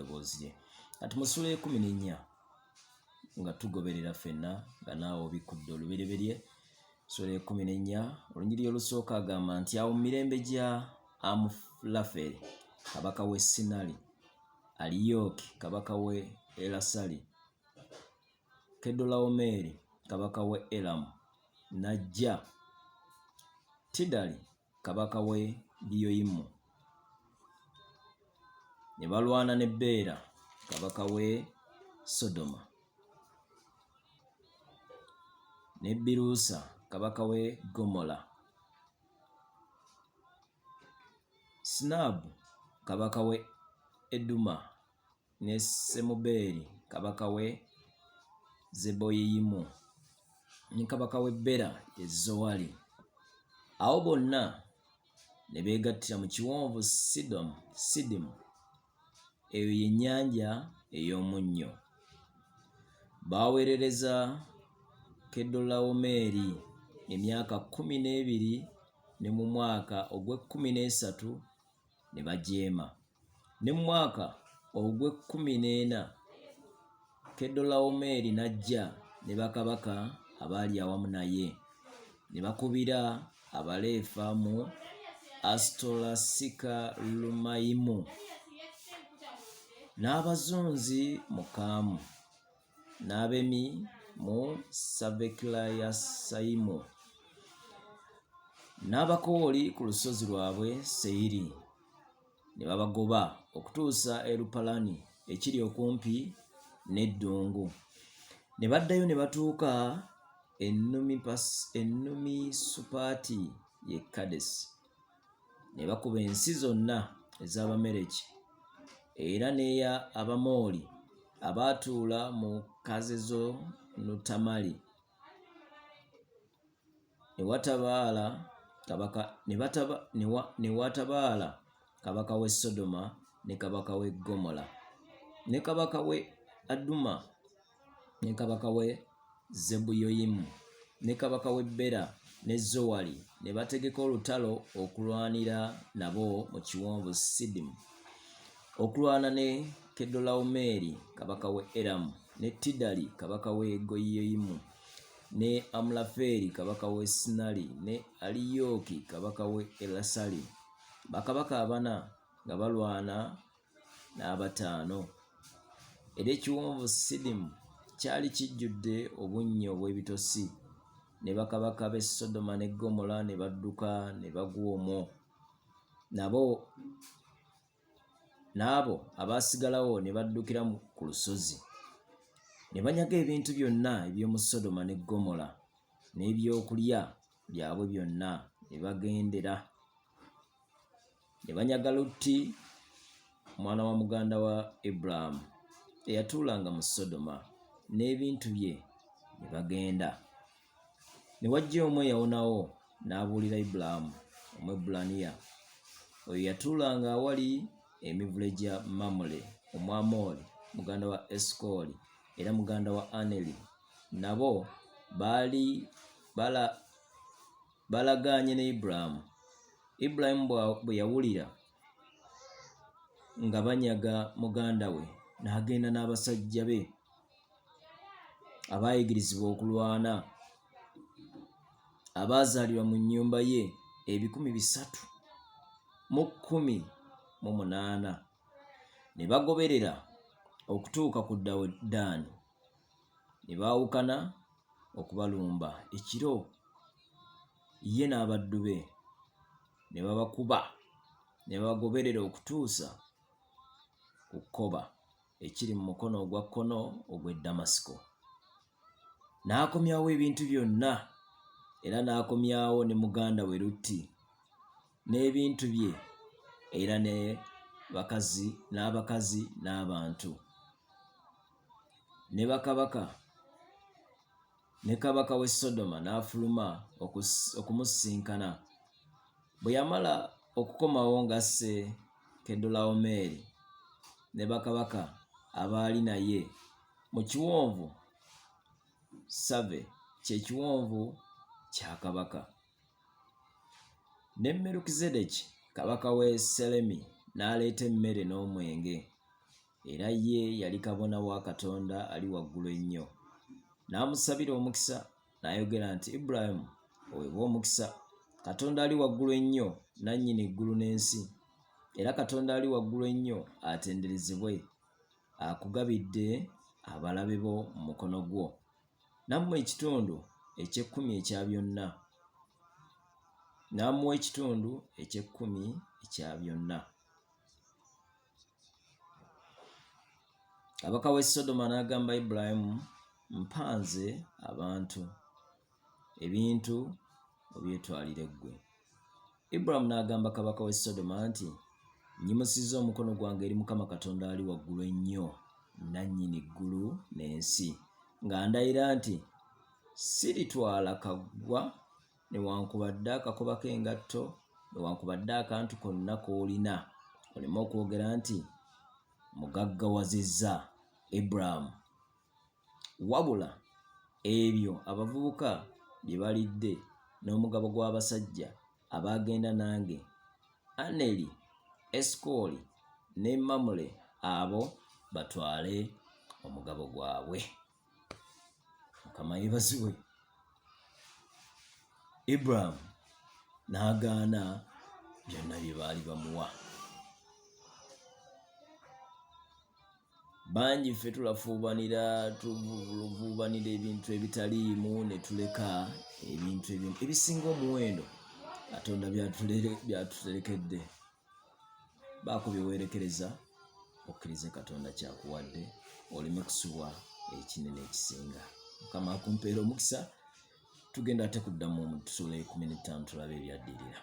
eddoboozi lye. Kati mu ssuula 14 nga tugoberera ffenna nga naawe obikudde Olubereberye. Ssuula 14 olunyiriri olusooka agamba nti awo mu mirembe gya Amulaferi kabaka w'e Sinali, Aliyooki kabaka w'e Erasali, Kedolawomeri kabaka w'e Elamu n'ajja Tidali kabaka w'e Liyoyimu ne balwana ne Bera kabaka w'e Sodoma ne Biruusa kabaka w'e Gomola, Sinaabu kabaka w'e Eduma ne Semubeeri kabaka w'e Zeboyiyimu ne kabaka w'e Bera ye Zowali. Awo bonna ne beegattira mu kiwonvu Sidimu, eyo y'ennyanja ey'omunnyo. Baaweerereza Kedolawomeri emyaka 12, ne mu mwaka ogw'e13 ne bajeema. Ne mu mwaka ogw'e14 Kedolawomeri n'ajja ne bakabaka abaali awamu naye ne bakubira Abaleefa mu Asitolasikalumayimu n'Abazonzi mu Kaamu n'Abemi mu Savekirayasayimu n'Abakooli ku lusozi lwabwe Seyiri ne babagoba okutuusa e Lupalani ekiri okumpi n'eddungu. Ne baddayo ne batuuka Ennumisupati ye Kadesi. Ne bakuba ensi zonna ez'Abamereki era n'eya Abamooli abaatuula mu Kazezo Nutamali. Ne watabaala kabaka w'e Sodoma ne kabaka w'e Gomola ne kabaka w'e Aduma ne kabaka w'e Zebuyoyimu ne kabaka w'e Bera ne Zowali ne bategeka olutalo okulwanira nabo mu kiwonvu Sidimu, okulwana ne Kedolawomeri kabaka w'e Eramu ne Tidali kabaka w'e Goyiyimu ne Amulaferi kabaka w'e Sinali ne Aliyooki kabaka w'e Erasali, bakabaka 4 nga balwana n'abataano. Era ekiwonvu Sidimu kyali kijjudde obunnyo obw'ebitosi, ne bakabaka b'e Sodoma ne Gomola ne badduka ne bagwa omwo. N'abo abaasigalawo ne baddukira ku lusozi ne banyaga ebintu byonna eby'omu Sodoma ne Gomola n'ebyokulya byabwe byonna ne bagendera. Ne banyaga Lutti mwana wa muganda wa Ibulayimu eyatuulanga mu Sodoma n'ebintu bye ne bagenda. Ne wajja omu eyawonawo n'abuulira Ibulayimu Omwebbulaniya, oyo yatuulanga awali emivule gya Mamule Omwamoli muganda wa Esukoli era muganda wa Aneri. Nabo baali balagaanye ne Ibulayimu. Ibulayimu bwe yawulira nga banyaga muganda we n'agenda n'abasajja be abaayigirizibwa okulwana abaazaalirwa mu nnyumba ye 318 ne bagoberera okutuuka ku Ddaani. Ne baawukana okubalumba ekiro, ye n'abaddu be ne babakuba ne babagoberera okutuusa ku Kkoba ekiri mu mukono ogwa kkono ogw'e Damasiko. N'akomyawo ebintu byonna era n'akomyawo ne muganda we Lutti n'ebintu bye era n'abakazi n'abantu. Ne kabaka w'e Sodoma n'afuluma okumusisinkana. Bwe yamala okukomawo ng'asse Kedolawomeri ne bakabaka abaali naye mu kiwonvu Save, kye kiwonvu kya kabaka. Ne Merukizedeki kabaka w'e Seremi n'aleeta emmere n'omwenge. era ye yali kabona wa Katonda ali waggulu ennyo. N'amusabira omukisa n'ayogera nti, Ibulayimu oweebwe omukisa. Katonda ali waggulu ennyo nannyini eggulu n'ensi, era Katonda ali waggulu ennyo atenderezebwe, akugabidde abalabe bo mu mukono gwo, n'amuwa ekitundu eky'ekkumi ekya byonna. N'amuwa ekitundu eky'ekkumi ekya byonna. Kabaka w'e Sodoma n'agamba Ibulayimu, mpanze abantu, ebintu obyetwalire ggwe. Ibulayimu n'agamba kabaka w'e Sodoma nti, nnyimusizza omukono gwange eri Mukama Katonda ali waggulu ennyo nannyini eggulu n'ensi, nga ndayira nti siritwala kaggwa newankubadde akakoba k'engatto newankubadde akantu konna k'olina oleme okwogera nti mugaggawazizza Ibulayimu, wabula ebyo abavubuka bye balidde n'omugabo gw'abasajja abaagenda nange, Aneri, Esukoli ne Mamule, abo batwale omugabo gwabwe. Mukama yeebazibwe. Ibulayimu n'agaana byonna bye baali bamuwa. Bangi ffe tulafuubanira ebintu ebitaliimu ne tuleka ebintu ebisinga omuwendo Katonda byatuterekedde. Baako byeweerekereza okkirize Katonda kyakuwadde oleme kusubwa ekinene ekisinga. Mukama akumpeera omukisa. Tugenda ate kuddamu mu ssuula 15 tulabe ebyaddirira.